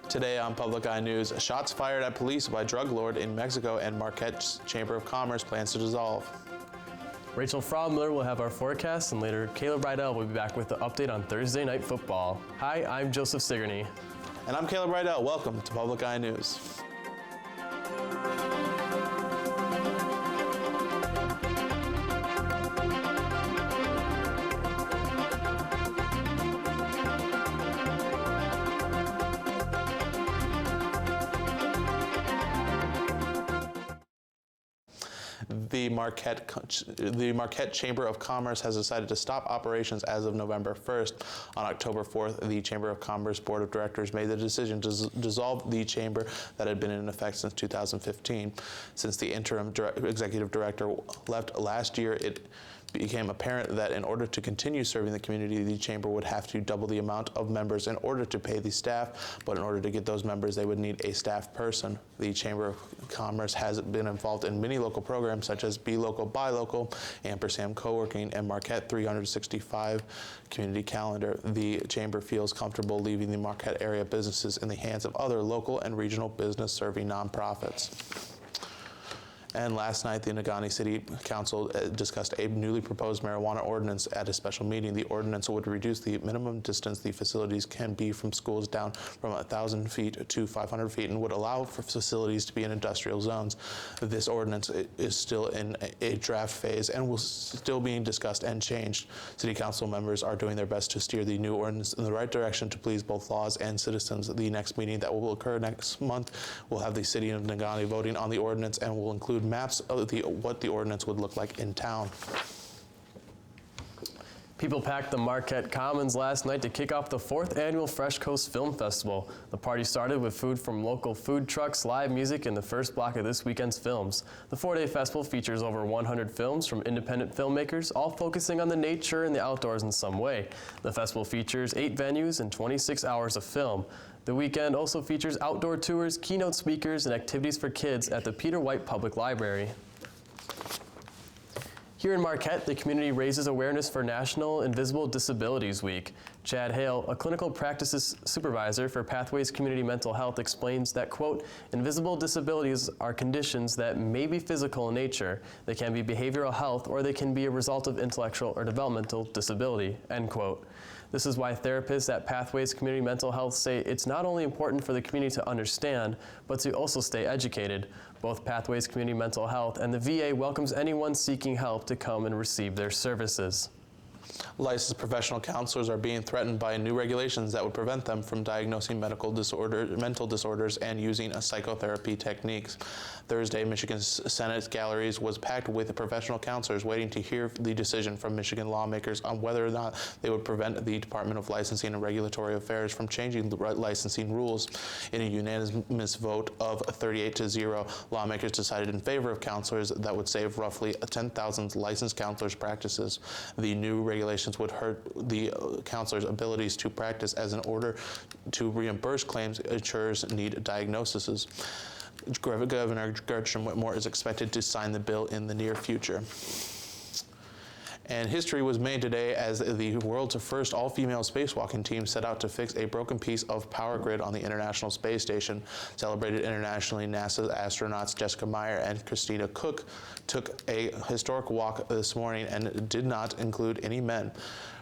Today on Public Eye News, shots fired at police by drug lord in Mexico and Marquette's Chamber of Commerce plans to dissolve. Rachel Fromler will have our forecast, and later Caleb Rydell will be back with the update on Thursday Night Football. Hi, I'm Joseph Sigourney. And I'm Caleb Rydell. Welcome to Public Eye News. The Marquette Chamber of Commerce has decided to stop operations as of November 1st. On October 4th, the Chamber of Commerce Board of Directors made the decision to dissolve the chamber that had been in effect since 2015. Since the interim executive director left last year, it became apparent that in order to continue serving the community, the chamber would have to double the amount of members in order to pay the staff, but in order to get those members, they would need a staff person. The Chamber of Commerce has been involved in many local programs such as Be Local, Buy Local, Ampersand Co-working, and Marquette 365 Community Calendar. The chamber feels comfortable leaving the Marquette area businesses in the hands of other local and regional business serving nonprofits. And last night, the Negaunee City Council discussed a newly proposed marijuana ordinance at a special meeting. The ordinance would reduce the minimum distance the facilities can be from schools down from 1,000 feet to 500 feet and would allow for facilities to be in industrial zones. This ordinance is still in a draft phase and will still being discussed and changed. City Council members are doing their best to steer the new ordinance in the right direction to please both laws and citizens. The next meeting that will occur next month will have the City of Negaunee voting on the ordinance and will include maps of what the ordinance would look like in town. People packed the Marquette Commons last night to kick off the 4th annual Fresh Coast Film Festival. The party started with food from local food trucks, live music, and the first block of this weekend's films. The 4-day festival features over 100 films from independent filmmakers, all focusing on the nature and the outdoors in some way. The festival features 8 venues and 26 hours of film. The weekend also features outdoor tours, keynote speakers, and activities for kids at the Peter White Public Library. Here in Marquette, the community raises awareness for National Invisible Disabilities Week. Chad Hale, a clinical practices supervisor for Pathways Community Mental Health, explains that, quote, invisible disabilities are conditions that may be physical in nature. They can be behavioral health, or they can be a result of intellectual or developmental disability, end quote. This is why therapists at Pathways Community Mental Health say it's not only important for the community to understand, but to also stay educated. Both Pathways Community Mental Health and the VA welcomes anyone seeking help to come and receive their services. Licensed professional counselors are being threatened by new regulations that would prevent them from diagnosing mental disorders and using psychotherapy techniques. Thursday, Michigan's Senate galleries was packed with professional counselors waiting to hear the decision from Michigan lawmakers on whether or not they would prevent the Department of Licensing and Regulatory Affairs from changing the licensing rules. In a unanimous vote of 38-0, lawmakers decided in favor of counselors that would save roughly 10,000 licensed counselors' practices. The new regulations would hurt the counselors' abilities to practice, as in order to reimburse claims insurers need diagnoses. Governor Gretchen Whitmer is expected to sign the bill in the near future. And history was made today as the world's first all-female spacewalking team set out to fix a broken piece of power grid on the International Space Station. Celebrated internationally, NASA's astronauts Jessica Meyer and Christina Cook took a historic walk this morning and did not include any men.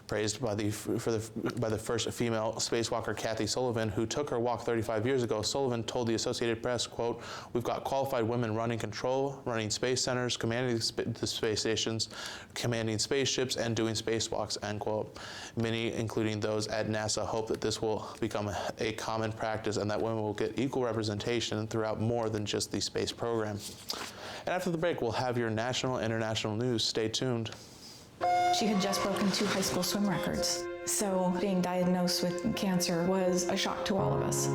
Praised by the first female spacewalker, Kathy Sullivan, who took her walk 35 years ago, Sullivan told the Associated Press, quote, "We've got qualified women running control, running space centers, commanding the space stations, commanding spaceships, and doing spacewalks," end quote. Many, including those at NASA, hope that this will become a common practice and that women will get equal representation throughout more than just the space program. And after the break, we'll have your national and international news. Stay tuned. She had just broken 2 high school swim records. So being diagnosed with cancer was a shock to all of us.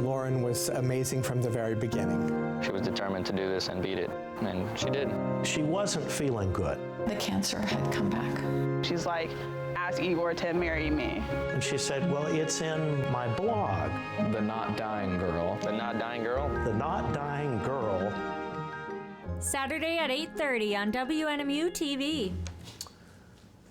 Lauren was amazing from the very beginning. She was determined to do this and beat it, and she did. She wasn't feeling good. The cancer had come back. She's like, ask Igor to marry me. And she said, well, it's in my blog. The Not Dying Girl. The Not Dying Girl? The Not Dying Girl. Saturday at 8:30 on WNMU TV.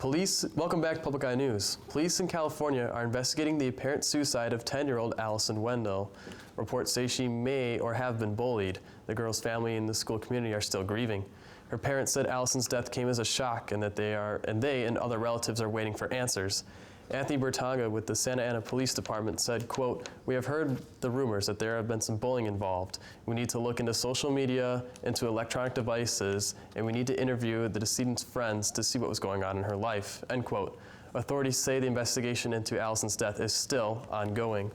Welcome back to Public Eye News. Police in California are investigating the apparent suicide of 10-year-old Allison Wendell. Reports say she may or have been bullied. The girl's family and the school community are still grieving. Her parents said Allison's death came as a shock and that they and other relatives are waiting for answers. Anthony Bertanga with the Santa Ana Police Department said, quote, "We have heard the rumors that there have been some bullying involved. We need to look into social media, into electronic devices, and we need to interview the decedent's friends to see what was going on in her life," end quote. Authorities say the investigation into Allison's death is still ongoing.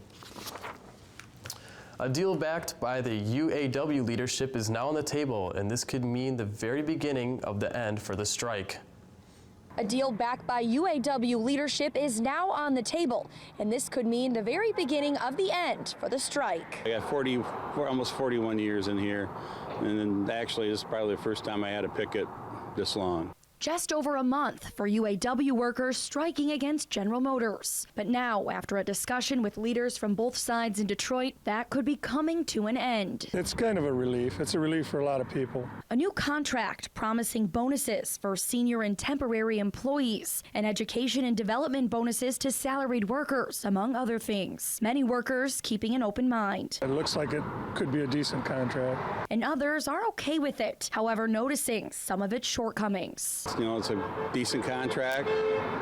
A deal backed by the UAW leadership is now on the table, and this could mean the very beginning of the end for the strike. A deal backed by UAW leadership is now on the table, and this could mean the very beginning of the end for the strike. I got almost 41 years in here, and then actually this is probably the first time I had a picket this long. Just over a month for UAW workers striking against General Motors. But now, after a discussion with leaders from both sides in Detroit, that could be coming to an end. It's kind of a relief. It's a relief for a lot of people. A new contract promising bonuses for senior and temporary employees, and education and development bonuses to salaried workers, among other things. Many workers keeping an open mind. It looks like it could be a decent contract. And others are okay with it, however noticing some of its shortcomings. You know, it's a decent contract,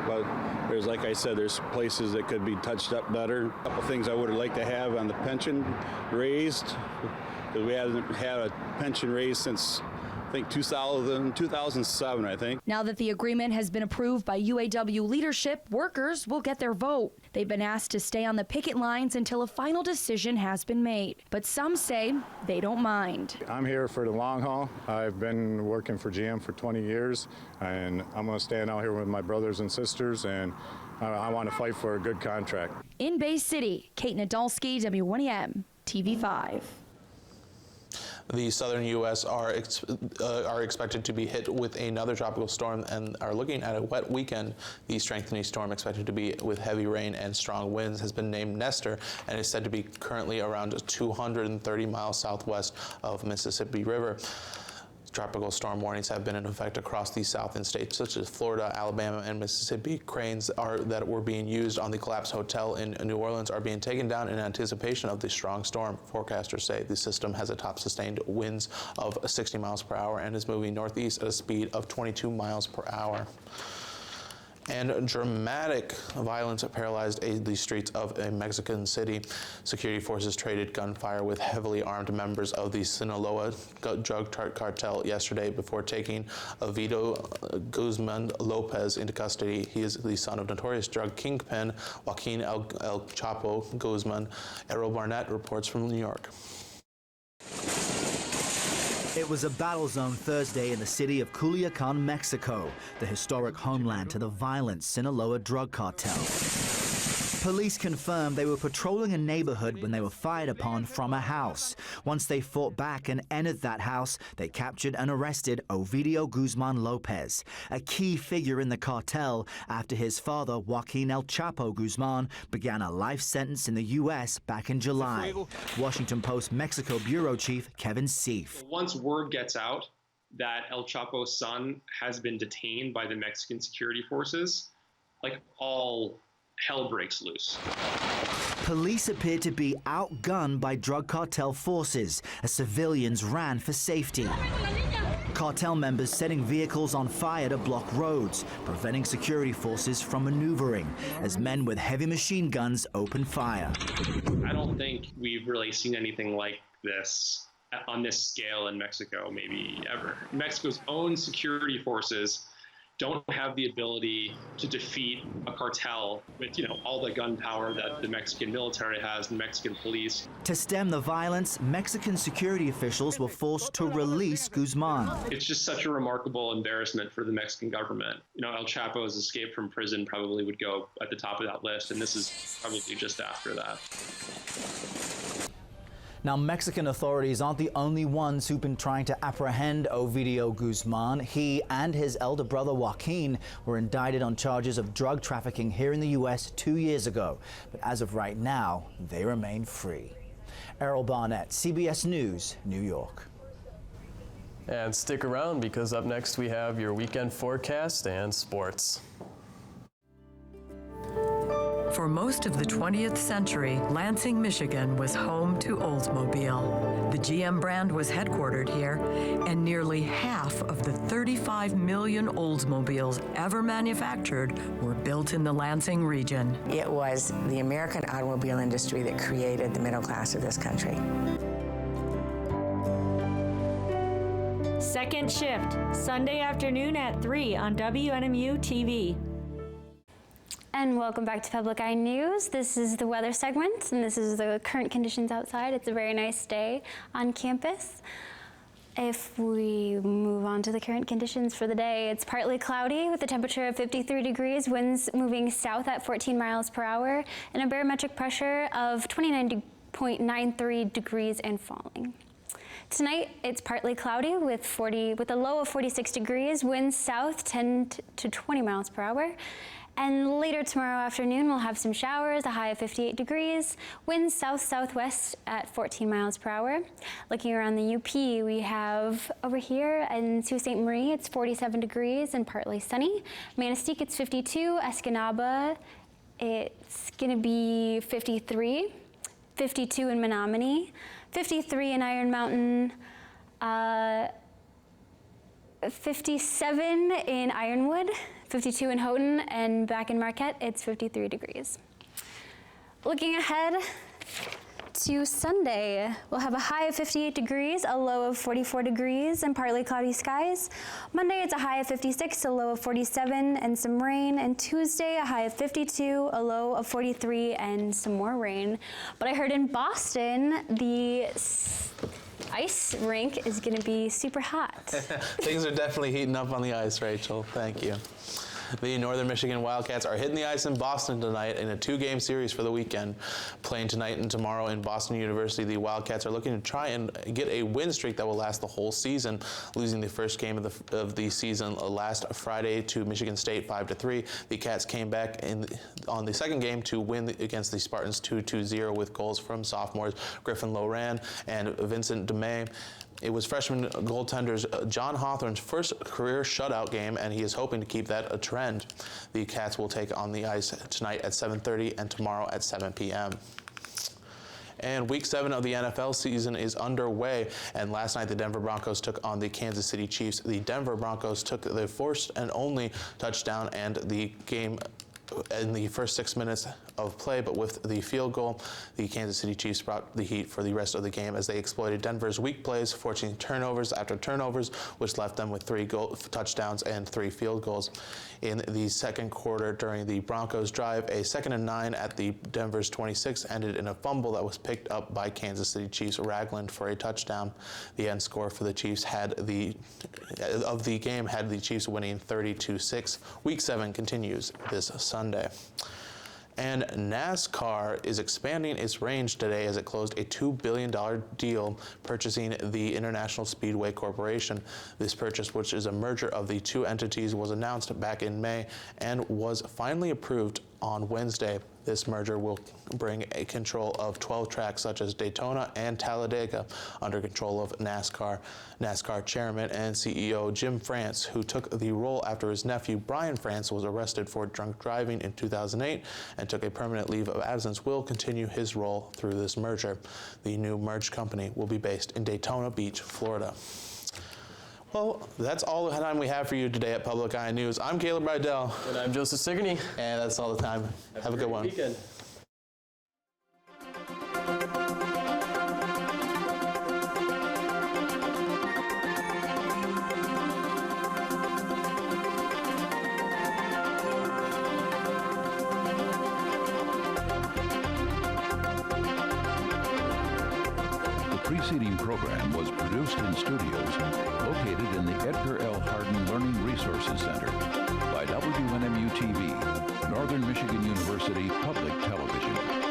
but there's, like I said, there's places that could be touched up better. A couple things I would have liked to have on the pension raised, because we haven't had a pension raise since, I think, 2007, I think. Now that the agreement has been approved by UAW leadership, workers will get their vote. They've been asked to stay on the picket lines until a final decision has been made. But some say they don't mind. I'm here for the long haul. I've been working for GM for 20 years, and I'm going to stand out here with my brothers and sisters, and I want to fight for a good contract. In Bay City, Kate Nadolski, W1EM, TV5. The southern U.S. are expected to be hit with another tropical storm and are looking at a wet weekend. The strengthening storm, expected to be with heavy rain and strong winds, has been named Nestor and is said to be currently around 230 miles southwest of Mississippi River. Tropical storm warnings have been in effect across the southern states, such as Florida, Alabama, and Mississippi. Cranes that were being used on the collapsed hotel in New Orleans are being taken down in anticipation of the strong storm. Forecasters say the system has a top sustained winds of 60 miles per hour and is moving northeast at a speed of 22 miles per hour. And dramatic violence paralyzed the streets of a Mexican city. Security forces traded gunfire with heavily armed members of the Sinaloa drug cartel yesterday before taking Ovidio Guzman Lopez into custody. He is the son of notorious drug kingpin Joaquin El Chapo Guzman. Errol Barnett reports from New York. It was a battle zone Thursday in the city of Culiacan, Mexico, the historic homeland to the violent Sinaloa drug cartel. Police confirmed they were patrolling a neighborhood when they were fired upon from a house. Once they fought back and entered that house, they captured and arrested Ovidio Guzman Lopez, a key figure in the cartel after his father, Joaquin El Chapo Guzman, began a life sentence in the U.S. back in July. Washington Post Mexico bureau chief Kevin Seif. Once word gets out that El Chapo's son has been detained by the Mexican security forces, like all hell breaks loose. Police appeared to be outgunned by drug cartel forces as civilians ran for safety. Cartel members setting vehicles on fire to block roads, preventing security forces from maneuvering as men with heavy machine guns opened fire. I don't think we've really seen anything like this on this scale in Mexico, maybe ever. Mexico's own security forces don't have the ability to defeat a cartel with, all the gun power that the Mexican military has, the Mexican police. To stem the violence, Mexican security officials were forced to release Guzman. It's just such a remarkable embarrassment for the Mexican government. El Chapo's escape from prison probably would go at the top of that list, and this is probably just after that. Now, Mexican authorities aren't the only ones who've been trying to apprehend Ovidio Guzman. He and his elder brother Joaquin were indicted on charges of drug trafficking here in the U.S. 2 years ago. But as of right now, they remain free. Errol Barnett, CBS News, New York. And stick around, because up next we have your weekend forecast and sports. For most of the 20th century, Lansing, Michigan was home to Oldsmobile. The GM brand was headquartered here, and nearly half of the 35 million Oldsmobiles ever manufactured were built in the Lansing region. It was the American automobile industry that created the middle class of this country. Second Shift, Sunday afternoon at 3 on WNMU TV. And welcome back to Public Eye News. This is the weather segment, and this is the current conditions outside. It's a very nice day on campus. If we move on to the current conditions for the day, it's partly cloudy with a temperature of 53 degrees, winds moving south at 14 miles per hour, and a barometric pressure of 29.93 degrees and falling. Tonight, it's partly cloudy with a low of 46 degrees, winds south 10 to 20 miles per hour. And later tomorrow afternoon, we'll have some showers, a high of 58 degrees, winds south-southwest at 14 miles per hour. Looking around the UP, we have over here in Sault Ste. Marie, it's 47 degrees and partly sunny. Manistee, it's 52. Escanaba, it's gonna be 53. 52 in Menominee, 53 in Iron Mountain, 57 in Ironwood, 52 in Houghton, and back in Marquette, it's 53 degrees. Looking ahead to Sunday, we'll have a high of 58 degrees, a low of 44 degrees, and partly cloudy skies. Monday, it's a high of 56, a low of 47, and some rain. And Tuesday, a high of 52, a low of 43, and some more rain. But I heard in Boston, the ice rink is going to be super hot. Things are definitely heating up on the ice, Rachel. Thank you. The Northern Michigan Wildcats are hitting the ice in Boston tonight in a 2-game series for the weekend. Playing tonight and tomorrow in Boston University, the Wildcats are looking to try and get a win streak that will last the whole season, losing the first game of the season last Friday to Michigan State 5-3. The Cats came back on the second game to win against the Spartans 2-0 with goals from sophomores Griffin Loran and Vincent DeMay. It was freshman goaltender John Hawthorne's first career shutout game, and he is hoping to keep that a trend. The Cats will take on the ice tonight at 7:30 and tomorrow at 7 p.m. And Week 7 of the NFL season is underway, and last night the Denver Broncos took on the Kansas City Chiefs. The Denver Broncos took their first and only touchdown and the game in the first 6 minutes of play, but with the field goal, the Kansas City Chiefs brought the heat for the rest of the game as they exploited Denver's weak plays, forcing turnovers after turnovers, which left them with 3 touchdowns and 3 field goals. In the second quarter, during the Broncos drive, a 2nd and 9 at the Denver's 26 ended in a fumble that was picked up by Kansas City Chiefs Ragland for a touchdown. The end score for the Chiefs had the Chiefs winning 30-6. Week 7 continues this Sunday. And NASCAR is expanding its range today as it closed a $2 billion deal purchasing the International Speedway Corporation. This purchase, which is a merger of the 2 entities, was announced back in May and was finally approved on Wednesday. This merger will bring a control of 12 tracks such as Daytona and Talladega under control of NASCAR. NASCAR chairman and CEO Jim France, who took the role after his nephew Brian France was arrested for drunk driving in 2008 and took a permanent leave of absence, will continue his role through this merger. The new merged company will be based in Daytona Beach, Florida. Well, that's all the time we have for you today at Public Eye News. I'm Caleb Rydell. And I'm Joseph Sigourney. And that's all the time. Have a good one. Weekend. The preceding program was produced in studios located in the Edgar L. Hardin Learning Resources Center by WNMU TV, Northern Michigan University Public Television.